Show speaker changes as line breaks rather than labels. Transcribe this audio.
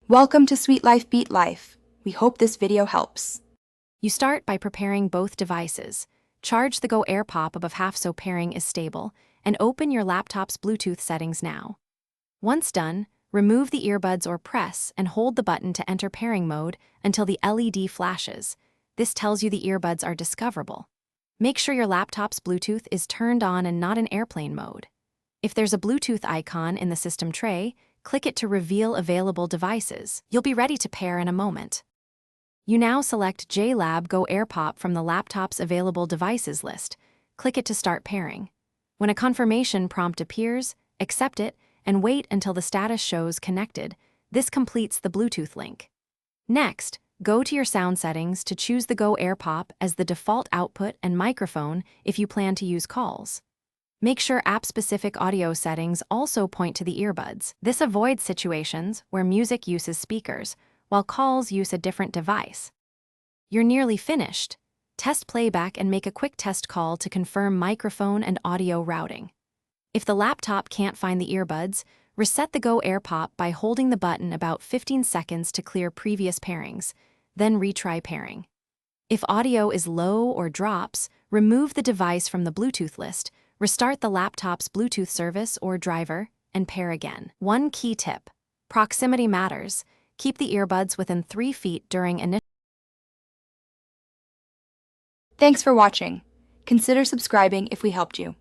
Welcome to Sweet Life Beat Life. We hope this video helps.
You start by preparing both devices. Charge the Go Air Pop above half so pairing is stable, and open your laptop's Bluetooth settings now. Once done, remove the earbuds or press and hold the button to enter pairing mode until the LED flashes. This tells you the earbuds are discoverable. Make sure your laptop's Bluetooth is turned on and not in airplane mode. If there's a Bluetooth icon in the system tray, click it to reveal available devices. You'll be ready to pair in a moment. You now select JLab Go Air Pop from the laptop's available devices list. Click it to start pairing. When a confirmation prompt appears, accept it and wait until the status shows connected. This completes the Bluetooth link. Next, go to your sound settings to choose the Go Air Pop as the default output and microphone if you plan to use calls. Make sure app-specific audio settings also point to the earbuds. This avoids situations where music uses speakers, while calls use a different device. You're nearly finished. Test playback and make a quick test call to confirm microphone and audio routing. If the laptop can't find the earbuds, reset the Go Air Pop by holding the button about 15 seconds to clear previous pairings, then retry pairing. If audio is low or drops, remove the device from the Bluetooth list, restart the laptop's Bluetooth service or driver, and pair again. One key tip: proximity matters. Keep the earbuds within 3 feet during initial.
Thanks for watching. Consider subscribing if we helped you.